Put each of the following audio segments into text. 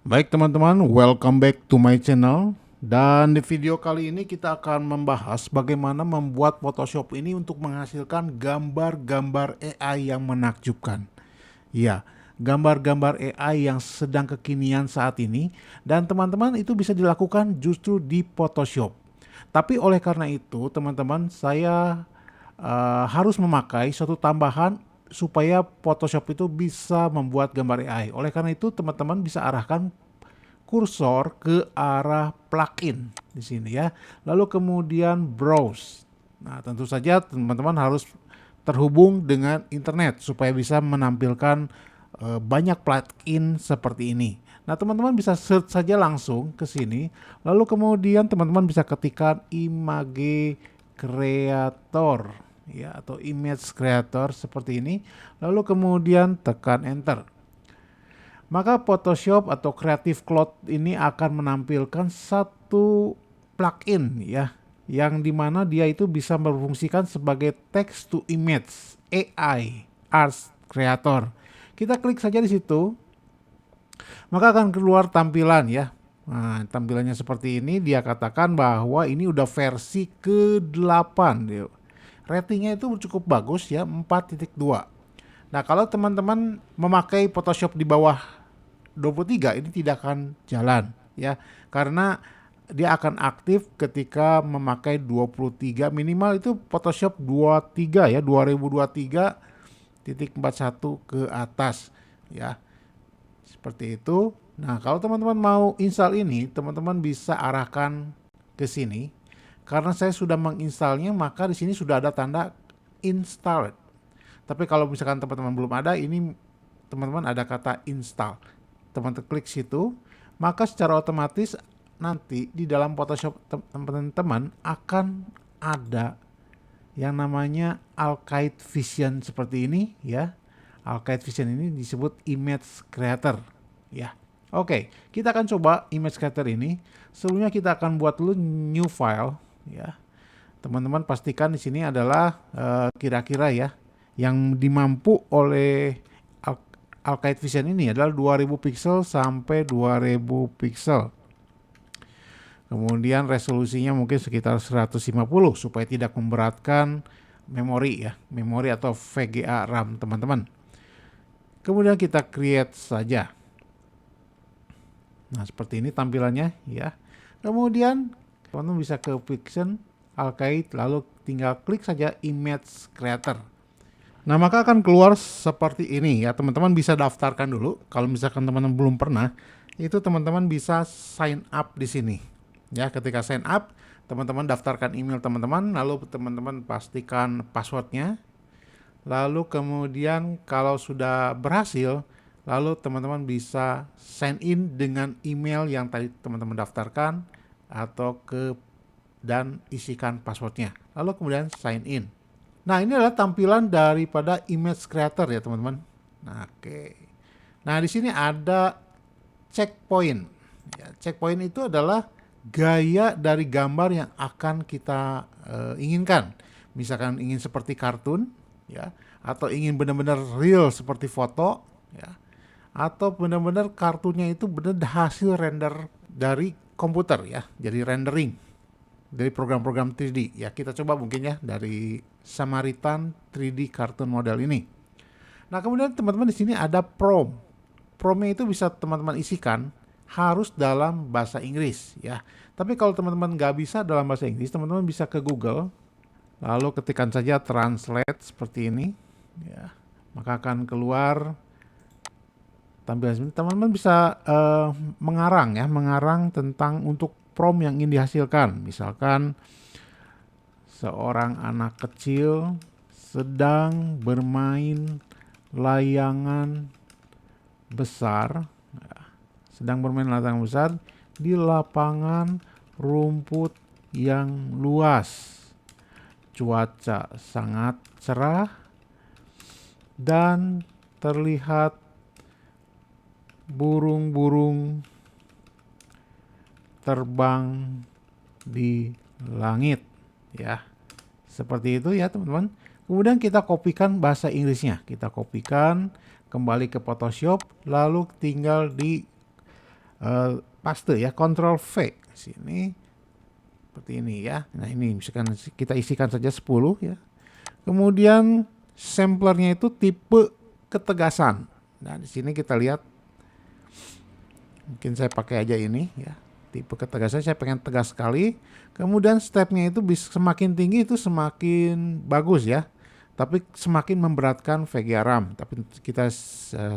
Baik teman-teman, welcome back to my channel. Dan di video kali ini kita akan membahas bagaimana membuat Photoshop ini untuk menghasilkan gambar-gambar AI yang menakjubkan. Ya, gambar-gambar AI yang sedang kekinian saat ini. Dan teman-teman itu bisa dilakukan justru di Photoshop. Tapi oleh karena itu teman-teman, saya harus memakai suatu tambahan supaya Photoshop itu bisa membuat gambar AI. Oleh karena itu teman-teman bisa arahkan kursor ke arah plugin di sini ya. Lalu kemudian browse. Nah, tentu saja teman-teman harus terhubung dengan internet supaya bisa menampilkan banyak plugin seperti ini. Nah, teman-teman bisa search saja langsung ke sini. Lalu kemudian teman-teman bisa ketikkan Image Creator ya atau Image Creator seperti ini. Lalu kemudian tekan enter. Maka Photoshop atau Creative Cloud ini akan menampilkan satu plugin ya, yang dimana dia itu bisa berfungsikan sebagai text to image AI Art Creator. Kita klik saja di situ, maka akan keluar tampilan ya. Nah, tampilannya seperti ini. Dia katakan bahwa ini udah versi ke-8. Ratingnya itu cukup bagus ya, 4.2. Nah, kalau teman-teman memakai Photoshop di bawah 23 ini tidak akan jalan ya, karena dia akan aktif ketika memakai 23, minimal itu Photoshop 23 ya, 2023.41 ke atas ya. Seperti itu. Nah, kalau teman-teman mau install ini, teman-teman bisa arahkan ke sini. Karena saya sudah menginstalnya, maka di sini sudah ada tanda installed. Tapi kalau misalkan teman-teman belum ada, ini teman-teman ada kata install. Teman-teman klik situ, maka secara otomatis nanti di dalam Photoshop teman-teman akan ada yang namanya Archive Vision seperti ini ya. Archive Vision ini disebut Image Creator ya. Oke, kita akan coba Image Creator ini. Sebelumnya kita akan buat dulu new file ya. Teman-teman pastikan di sini adalah kira-kira ya yang dimampu oleh Archive Vision ini adalah 2000 pixel sampai 2000 pixel. Kemudian resolusinya mungkin sekitar 150 supaya tidak memberatkan memori ya, memori atau VGA RAM teman-teman. Kemudian kita create saja. Nah, seperti ini tampilannya ya. Kemudian teman-teman bisa ke Fiction, Archive, lalu tinggal klik saja Image Creator. Nah, maka akan keluar seperti ini ya. Teman-teman bisa daftarkan dulu. Kalau misalkan teman-teman belum pernah, itu teman-teman bisa sign up di sini. Ya, ketika sign up, teman-teman daftarkan email teman-teman, lalu teman-teman pastikan passwordnya. Lalu kemudian kalau sudah berhasil, lalu teman-teman bisa sign in dengan email yang tadi teman-teman daftarkan atau dan isikan passwordnya. Lalu kemudian sign in. Nah, ini adalah tampilan daripada image creator ya, teman-teman. Nah, oke. Nah, di sini ada checkpoint. Ya, checkpoint itu adalah gaya dari gambar yang akan kita inginkan. Misalkan ingin seperti kartun, ya, atau ingin benar-benar real seperti foto, ya, atau benar-benar kartunnya itu benar hasil render dari komputer ya, jadi rendering dari program-program 3D ya. Kita coba mungkin ya dari Samaritan 3D cartoon model ini. Nah, kemudian teman-teman di sini ada prompt. Promptnya itu bisa teman-teman isikan harus dalam bahasa Inggris ya. Tapi kalau teman-teman nggak bisa dalam bahasa Inggris, teman-teman bisa ke Google, lalu ketikkan saja translate seperti ini ya. Maka akan keluar tampilan ini. Teman-teman bisa mengarang ya, mengarang tentang untuk prompt yang ingin dihasilkan. Misalkan seorang anak kecil sedang bermain layangan besar, sedang bermain layangan besar di lapangan rumput yang luas. Cuaca sangat cerah dan terlihat burung-burung terbang di langit ya. Seperti itu ya, teman-teman. Kemudian kita kopikan bahasa Inggrisnya. Kita kopikan kembali ke Photoshop, lalu tinggal di paste ya, Ctrl V sini seperti ini ya. Nah ini misalkan kita isikan saja 10 ya. Kemudian samplernya itu tipe ketegasan. Nah di sini kita lihat, mungkin saya pakai aja ini ya. Tipe ketegasan saya pengen tegas sekali. Kemudian stepnya itu bisa semakin tinggi itu semakin bagus ya. Tapi semakin memberatkan VGA RAM. Tapi kita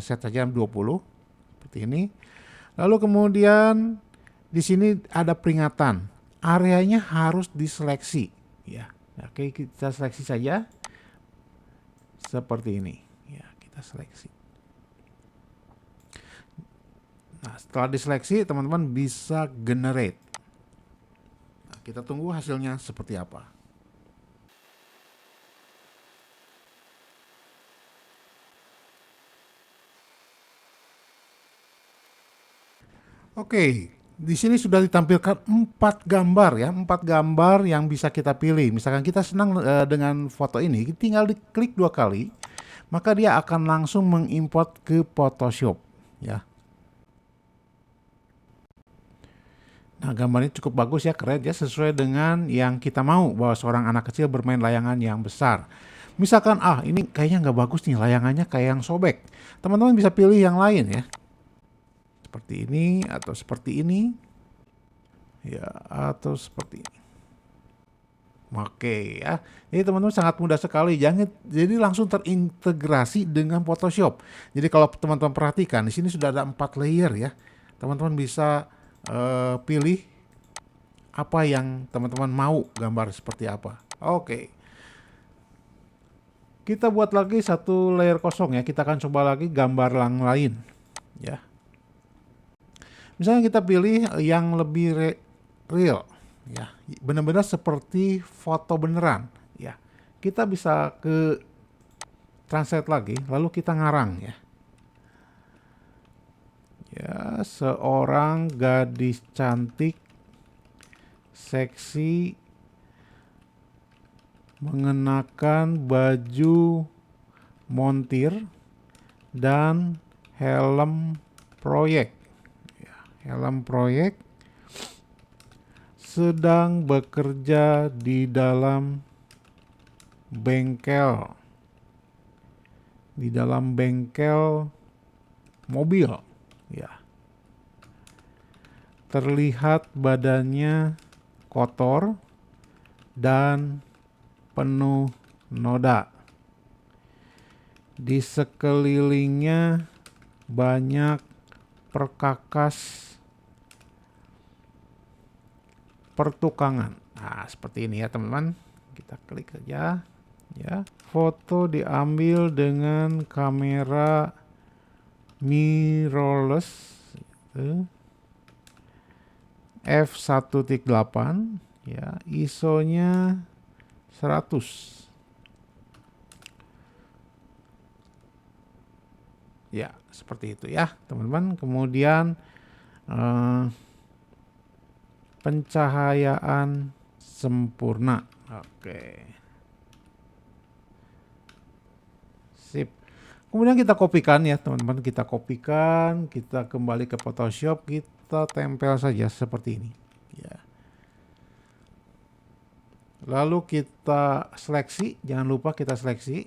set saja 20 seperti ini. Lalu kemudian di sini ada peringatan, areanya harus diseleksi ya. Oke, kita seleksi saja seperti ini ya, kita seleksi. Nah, setelah diseleksi teman-teman bisa generate. Nah, kita tunggu hasilnya seperti apa. Oke, di sini sudah ditampilkan 4 gambar ya, 4 gambar yang bisa kita pilih. Misalkan kita senang dengan foto ini, tinggal diklik 2 kali, maka dia akan langsung mengimport ke Photoshop ya. Nah, gambarnya cukup bagus ya, keren ya, sesuai dengan yang kita mau, bahwa seorang anak kecil bermain layangan yang besar. Misalkan, ini kayaknya nggak bagus nih, layangannya kayak yang sobek. Teman-teman bisa pilih yang lain ya. Seperti ini atau seperti ini ya, atau seperti ini. Oke ya, ini teman-teman sangat mudah sekali, jadi langsung terintegrasi dengan Photoshop. Jadi kalau teman-teman perhatikan di sini sudah ada 4 layer ya, teman-teman bisa pilih apa yang teman-teman mau, gambar seperti apa. Oke, kita buat lagi satu layer kosong ya, kita akan coba lagi gambar yang lain ya. Misalnya kita pilih yang lebih real ya, benar-benar seperti foto beneran ya. Kita bisa ke translate lagi, lalu kita ngarang ya. Ya, seorang gadis cantik seksi mengenakan baju montir dan helm proyek. Helm proyek sedang bekerja di dalam bengkel mobil ya. Terlihat badannya kotor dan penuh noda. Di sekelilingnya banyak perkakas pertukangan. Nah, seperti ini ya teman-teman. Kita klik saja ya. Foto diambil dengan kamera mirrorless f1.8 ya, ISO-nya 100. Ya, seperti itu ya, teman-teman. Kemudian pencahayaan sempurna. Oke. Sip. Kemudian kita kopikan ya, teman-teman. Kita kopikan, kita kembali ke Photoshop, kita tempel saja seperti ini. Ya. Lalu kita seleksi, jangan lupa kita seleksi.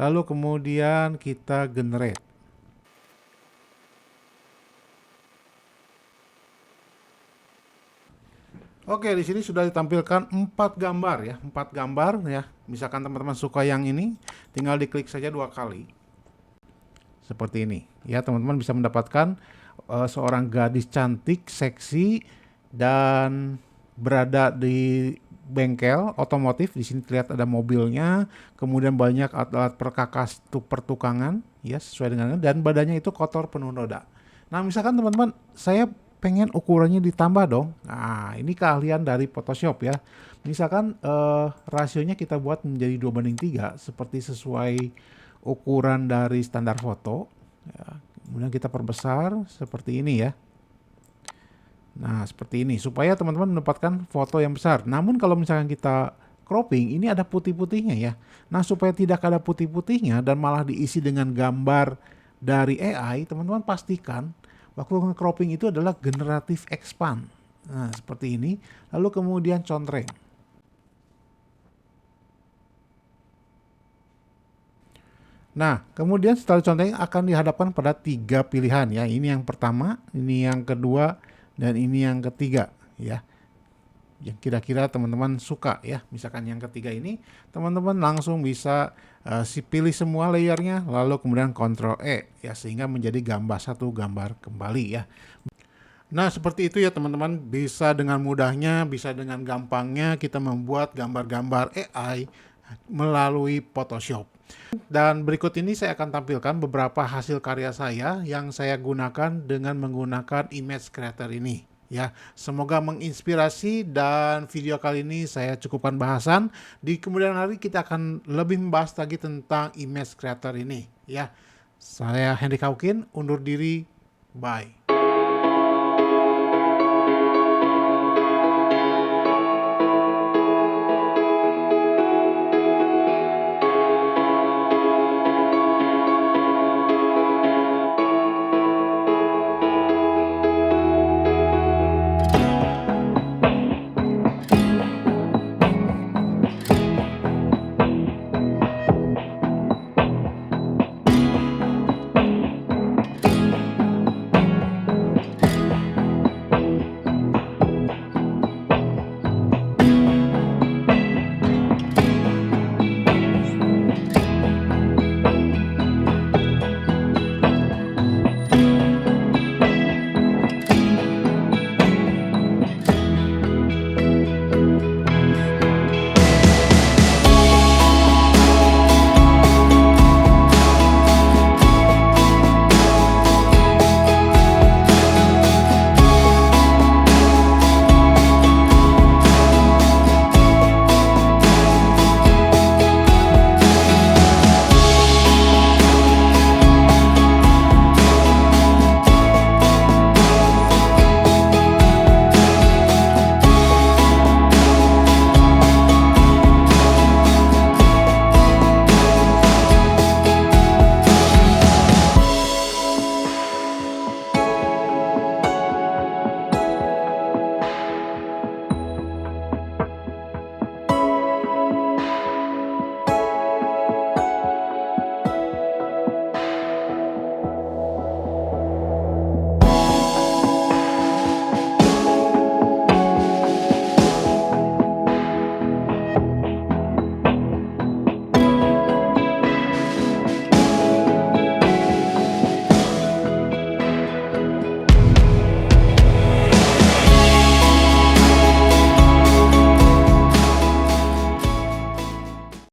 Lalu kemudian kita generate. Oke, di sini sudah ditampilkan 4 gambar ya, 4 gambar ya. Misalkan teman-teman suka yang ini, tinggal diklik saja 2 kali. Seperti ini. Ya, teman-teman bisa mendapatkan seorang gadis cantik, seksi dan berada di bengkel otomotif. Di sini terlihat ada mobilnya, kemudian banyak alat-alat perkakas pertukangan ya, sesuai dengan, dan badannya itu kotor penuh noda. Nah, misalkan teman-teman saya pengen ukurannya ditambah dong. Nah, ini keahlian dari Photoshop ya. Misalkan rasionya kita buat menjadi 2:3 seperti sesuai ukuran dari standar foto ya. Kemudian kita perbesar seperti ini ya. Nah, seperti ini supaya teman-teman mendapatkan foto yang besar. Namun kalau misalkan kita cropping, ini ada putih-putihnya ya. Nah, supaya tidak ada putih-putihnya dan malah diisi dengan gambar dari AI, teman-teman pastikan Waktu cropping itu adalah generatif expand. Nah, seperti ini. Lalu kemudian contreng. Nah, kemudian setelah contreng akan dihadapkan pada 3 pilihan ya. Ini yang pertama, ini yang kedua, dan ini yang ketiga ya. Yang kira-kira teman-teman suka ya. Misalkan yang ketiga ini, teman-teman langsung bisa pilih semua layernya, lalu kemudian Ctrl E ya, sehingga menjadi gambar satu gambar kembali ya. Nah, seperti itu ya teman-teman, bisa dengan mudahnya, bisa dengan gampangnya kita membuat gambar-gambar AI melalui Photoshop. Dan berikut ini saya akan tampilkan beberapa hasil karya saya yang saya gunakan dengan menggunakan image creator ini. Ya, semoga menginspirasi, dan video kali ini saya cukupkan bahasan. Di kemudian hari kita akan lebih membahas lagi tentang image creator ini. Ya, saya Henry Kaukin, undur diri, bye.